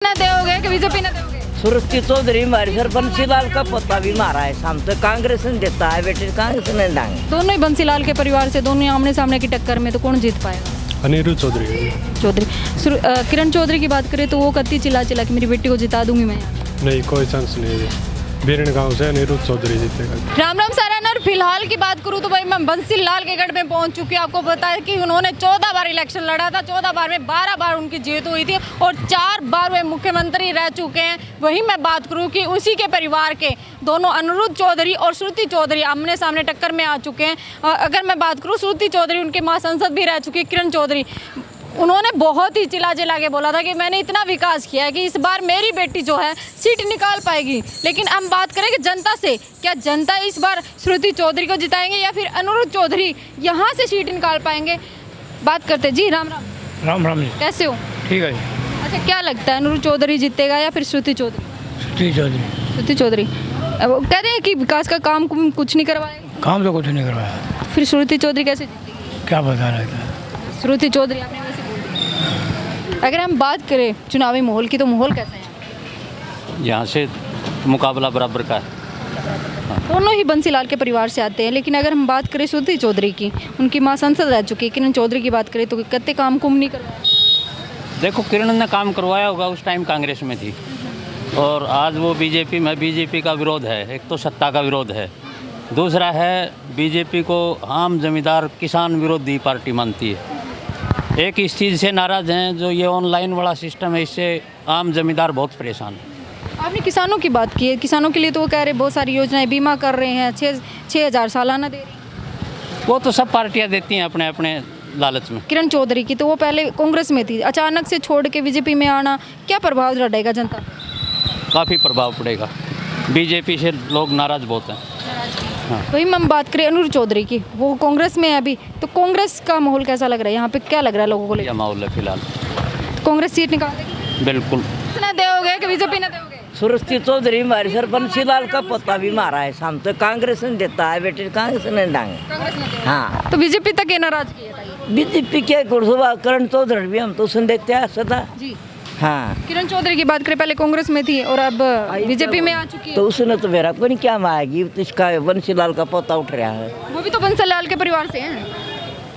ना दोगे कि बीजेपी ना दोगे? सुरती चौधरी हमारे सर बंसीलाल का पता भी मारा है शाम तो कांग्रेस ने देता है बेटे कांग्रेस ने डांगे। दोनों ही बंसीलाल के परिवार से, दोनों आमने सामने की टक्कर में, तो कौन जीत पाएगा? अनिरुद्ध चौधरी। चौधरी। किरण चौधरी की बात करें तो वो कत्ती चिल्ला चिल्ला कि मेरी बेटी को जिता दूंगी मैं। नहीं, कोई चांस नहीं है। बीरन गांव से अनिरुद्ध चौधरी जीतेगा। राम राम सारण। और फिलहाल की बात करूं तो भाई मैं बंसीलाल के गढ़ में पहुंच चुकी हूं। आपको पता है कि उन्होंने 14 बार इलेक्शन लड़ा था, 14 बार में 12 बार उनकी जीत हुई थी और 4 बार वे मुख्यमंत्री रह चुके हैं। वहीं मैं बात करूं कि उसी के परिवार के दोनों अनिरुद्ध चौधरी और श्रुति चौधरी आमने सामने टक्कर में आ चुके हैं। अगर मैं बात करूँ श्रुति चौधरी, उनके माँ सांसद भी रह चुकी है किरण चौधरी, उन्होंने बहुत ही चिल्ला चिल्ला के बोला था कि मैंने इतना विकास किया है कि इस बार मेरी बेटी जो है सीट निकाल पाएगी। लेकिन हम बात करें कि जनता से, क्या जनता इस बार श्रुति चौधरी को जिताएंगे या फिर अनिरुद्ध चौधरी यहाँ से सीट निकाल पाएंगे? बात करते। जी राम राम। राम राम जी। कैसे हो? ठीक है जी। अच्छा, क्या लगता है अनिरुद्ध चौधरी जीतेगा या फिर श्रुति चौधरी? श्रुति चौधरी। श्रुति चौधरी। वो कहते हैं कि विकास का काम कुछ नहीं करवाएगा। काम तो कुछ नहीं करवाया। फिर श्रुति चौधरी कैसे जीतेगी? क्या पता रहता है। श्रुति चौधरी आपने वैसे बोल दिया। अगर हम बात करें चुनावी माहौल की, तो माहौल कैसा है? यहाँ से मुकाबला बराबर का है। दोनों ही बंसीलाल के परिवार से आते हैं, लेकिन अगर हम बात करें श्रुति चौधरी की, उनकी माँ सांसद रह चुकी है। किरण चौधरी की बात करें तो कत्ते काम कुम नहीं करवाया। देखो, किरण ने काम करवाया होगा, उस टाइम कांग्रेस में थी और आज वो बीजेपी में। बीजेपी का विरोध है, एक तो सत्ता का विरोध है, दूसरा है बीजेपी को आम जमींदार किसान विरोधी पार्टी मानती है। एक इस चीज़ से नाराज़ हैं जो ये ऑनलाइन वाला सिस्टम है, इससे आम जमींदार बहुत परेशान है। आपने किसानों की बात की है, किसानों के लिए तो वो कह रहे बहुत सारी योजनाएं बीमा कर रहे हैं, 6,000 सालाना दे रही हैं। वो तो सब पार्टियां देती हैं अपने अपने लालच में। किरण चौधरी की तो वो पहले कांग्रेस में थी, अचानक से छोड़ के बीजेपी में आना क्या प्रभाव डालेगा जनता पर? काफ़ी प्रभाव पड़ेगा, बीजेपी से लोग नाराज़ बहुत हैं। वही हम बात करें अनिरुद्ध चौधरी की, वो कांग्रेस में है अभी, तो कांग्रेस का माहौल कैसा लग रहा है यहाँ पे? क्या लग रहा है लोगों को? यह माहौल है फिलहाल। कांग्रेस सीट निकाल देगी? बिल्कुल। ना दोगे कि बीजेपी ना दोगे? सुरती चौधरी हमारे सर बंसीलाल का पता भी मारा है शाम तो कांग्रेस ने देता है बेटे कांग्रेस ने डांगे। हाँ, तो बीजेपी तक ये नाराज किया था। बीजेपी के गुरसभा करण चौधरी भी हम तो सुन देते हैं सदा। जी हाँ, किरण चौधरी की बात करें, पहले कांग्रेस में थी और अब बीजेपी में आ चुकी है। तो उसने तो मेरा कोई क्या मांगी, तो इसका बंसीलाल का पता उठ रहा है। वो भी तो बंसीलाल के परिवार से हैं।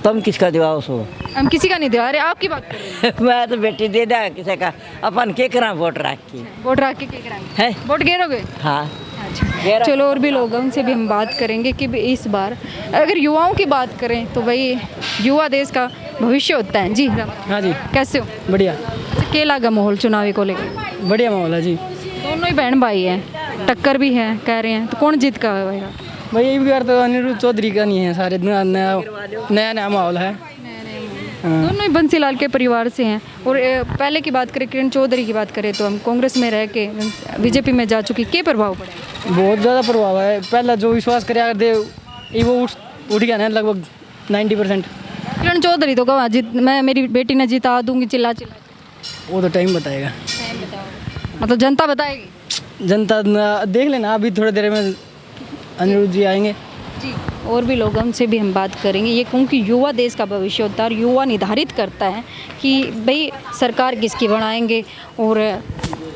तुम किसका दिवाओ सो? हम किसी का नहीं दिला रहे, आपकी बात कर रहे हैं। मैं तो बेटी दे दिया किसी का, अपन के करा वोट रख के वोट रख के क्या कराएंगे? है वोट गिरोगे? हाँ। अच्छा, चलो और भी लोग हैं, उनसे भी हम बात करेंगे कि इस बार अगर युवाओं की बात करें तो भाई युवा देश का भविष्य होता है। जी हाँ जी, कैसे हो? बढ़िया क्या लगा माहौल चुनावी को लेकर? बढ़िया माहौल है जी। दोनों ही बहन भाई हैं, टक्कर भी है कह रहे हैं, तो कौन जीत का होगा? भाई ये बार तो अनिरुद्ध चौधरी का नहीं है, सारे नया माहौल है। दोनों ही बंसीलाल के परिवार से हैं। और पहले की बात करें, किरण चौधरी की बात करें तो हम कांग्रेस में रह के बीजेपी में जा चुकी, क्या प्रभाव पड़ेगा? बहुत ज़्यादा प्रभाव है। पहला जो विश्वास कराया करते वो उठ गया ना लगभग 90%। किरण चौधरी तो कहा जीत, मैं मेरी बेटी ने जिता दूंगी चिल्ला चिल्ला। वो तो टाइम बताएगा, मतलब जनता बताएगी। जनता देख लेना, अभी थोड़ी देर में अनिरुद्ध जी आएंगे। जी, और भी लोग उनसे भी हम बात करेंगे। ये क्योंकि युवा देश का भविष्य होता है और युवा निर्धारित करता है कि भाई सरकार किसकी बनाएंगे और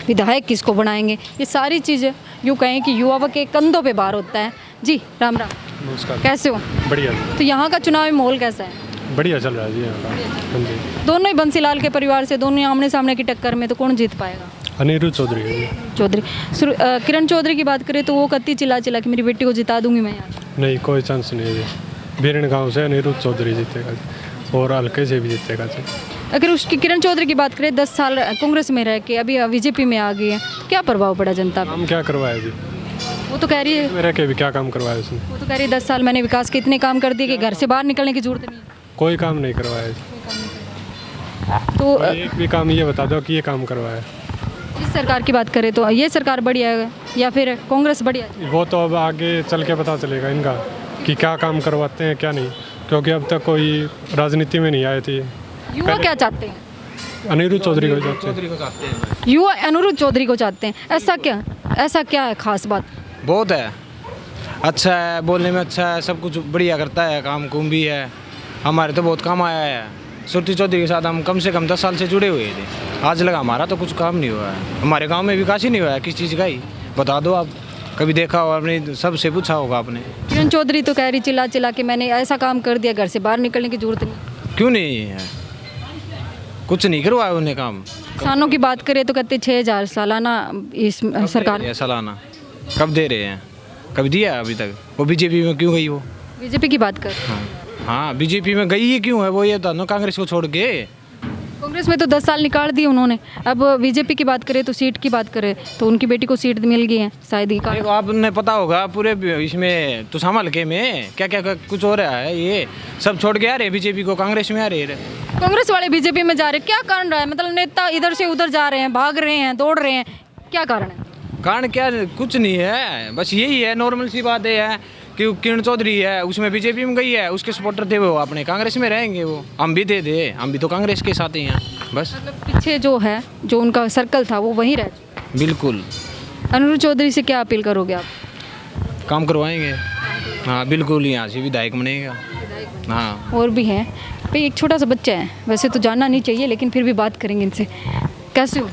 विधायक किसको बनाएंगे। ये सारी चीज़ें यूँ कहें कि युवा के कंधों पे भार होता है। जी राम राम। नमस्कार। कैसे हो? बढ़िया। तो यहाँ का चुनावी माहौल कैसा है? बढ़िया चल रहा है जी यहाँ का। हाँ जी। दोनों ही बंसीलाल के परिवार से, दोनों ही आमने सामने की टक्कर में, तो कौन जीत पाएगा? अनिरुद्ध चौधरी। चौधरी। किरण चौधरी की बात करें तो वो कत्ती चिल्ला चिल्ला कि मेरी बेटी को जिता दूंगी मैं यहाँ। नहीं, कोई चांस नहीं है। बीरन गांव से अनिरुद्ध चौधरी जीतेगा और हल्के से भी जीतेगा जी। अगर उसकी किरण चौधरी की बात करें, 10 साल कांग्रेस में रह के अभी बीजेपी में आ गई है, तो क्या प्रभाव पड़ा जनता पर? काम क्या करवाया जी? वो तो कह रही है, मेरा के भी क्या काम करवाया उसने? वो तो कह रही है 10 साल मैंने विकास के इतने काम कर दिए कि घर से बाहर निकलने की जरूरत नहीं है। कोई काम नहीं करवाया जी। तो एक भी काम ये बता दो कि ये काम करवाया। इस सरकार की बात करें तो ये सरकार बढ़िया है या फिर कांग्रेस बढ़िया है? वो तो अब आगे चल के पता चलेगा इनका कि क्या काम करवाते हैं क्या नहीं, क्योंकि अब तक कोई राजनीति में नहीं आए थे। युवा क्या चाहते हैं? अनिरुद्ध चौधरी को चाहते हैं। युवा अनिरुद्ध चौधरी को चाहते हैं, ऐसा क्या है खास बात? बहुत है, अच्छा है, बोलने में अच्छा है, सब कुछ बढ़िया करता है, काम कुम भी है, हमारे तो बहुत काम आया है। सुरती चौधरी के साथ हम कम से कम 10 साल से जुड़े हुए थे। आज लगा हमारा तो कुछ काम नहीं हुआ है, हमारे गांव में विकास ही नहीं हुआ है किस चीज़ का ही। बता दो आप, कभी देखा हो आपने, सबसे पूछा होगा आपने। किरण चौधरी तो कह रही चिल्ला चिल्ला के मैंने ऐसा काम कर दिया घर से बाहर निकलने की जरूरत नहीं। क्यों नहीं है? कुछ नहीं करवाया उन्हें काम। किसानों की बात करें तो कहते 6,000 सालाना इस सरकार ये सालाना कब दे रहे हैं? कभी दिया है अभी तक? वो बीजेपी में क्यों गई वो? बीजेपी की बात कर। हाँ बीजेपी में गई ही क्यों है वो, ये तो ना कांग्रेस को छोड़ के। कांग्रेस में तो 10 साल निकाल दिए उन्होंने। अब बीजेपी की बात करें तो सीट की बात करें तो उनकी बेटी को सीट मिल गई है शायद ही। देखो आपने पता होगा पूरे इसमें तो हल्के में क्या क्या कुछ हो रहा है, ये सब छोड़ के आ रहे बीजेपी को, कांग्रेस में आ रहे हैं। कांग्रेस वाले बीजेपी में जा रहे हैं, क्या कारण रहा है? मतलब नेता इधर से उधर जा रहे हैं, भाग रहे हैं, दौड़ रहे हैं, क्या कारण है? कारण क्या, कुछ नहीं है, बस यही है, नॉर्मल सी बात है कि किरण चौधरी है उसमें बीजेपी में गई है, उसके सपोर्टर थे वो अपने कांग्रेस में रहेंगे, वो हम भी दे दे, हम भी तो कांग्रेस के साथ ही हैं बस। मतलब पीछे जो है जो उनका सर्कल था वो वहीं रह चुका है। बिल्कुल। अनिरुद्ध चौधरी से क्या अपील करोगे आप? काम करवाएंगे, हाँ बिल्कुल, यहाँ से विधायक बनेगा। हाँ और भी हैं भाई, एक छोटा सा बच्चा है, वैसे तो जानना नहीं चाहिए लेकिन फिर भी बात करेंगे इनसे। कैसे हो?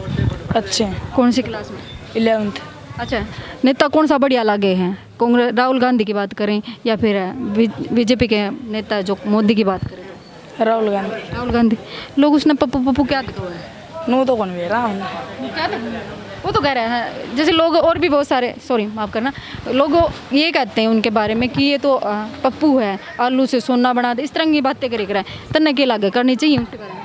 अच्छे हैं। कौन सी क्लास में? 11th। अच्छा, नेता कौन सा बढ़िया लगे हैं? कांग्रेस राहुल गांधी की बात करें या फिर बीजेपी के नेता जो मोदी की बात करें? राहुल गांधी। राहुल गांधी। लोग उसने पप्पू पप्पू क्या दिखा है? नू तो कौन भी रहा हूँ। क्या था? वो तो कह रहे हैं जैसे लोग और भी बहुत सारे, सॉरी माफ़ करना, लोग ये कहते हैं उनके बारे में कि ये तो पप्पू है, आलू से सोना बना दे, इस तरह की बातें करे कर तन्ने के लागे करनी चाहिए उनके बारे में।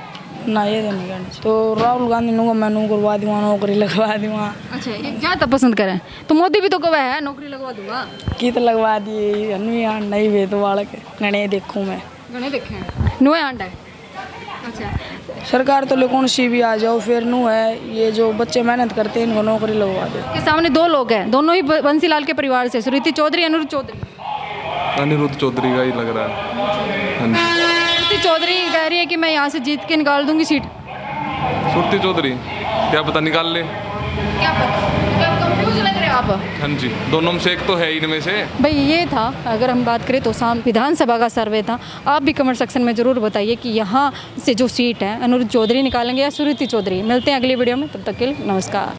ना ये तो नहीं करनी। तो राहुल गांधी नूंगा मैं नू करवा दूँगा, नौकरी लगवा दूँगा। अच्छा, ये ज़्यादा पसंद करें तो मोदी भी तो कहा है नौकरी लगवा दूंगा। की तो लगवा दिए नहीं वे तो वाले गणे देखूँ मैं गणे देखे हैं नुए आंडा है। अच्छा, सरकार तो कौन सी भी आ जाओ फिर नू है, ये जो बच्चे मेहनत करते हैं इनको नौकरी लगवा दे। के सामने दो लोग हैं, दोनों ही बंसीलाल के परिवार से, सुरीति चौधरी, अनिरुद्ध चौधरी। अनिरुद्ध चौधरी का ही लग रहा है। हाँ जी। सुरीति चौधरी कह रही है कि मैं यहाँ से जीत के निकाल दूंगी सीट। सुरती चौधरी क्या पता निकाल ले। क्या पता, कंफ्यूज लग रहे हो आप? हाँ जी, दोनों में से एक तो है इनमें से। भाई ये था, अगर हम बात करें तो विधानसभा का सर्वे था। आप भी कमेंट सेक्शन में ज़रूर बताइए कि यहाँ से जो सीट है अनिरुद्ध चौधरी निकालेंगे या सुरीति चौधरी। मिलते हैं अगली वीडियो में, तब तक के लिए नमस्कार।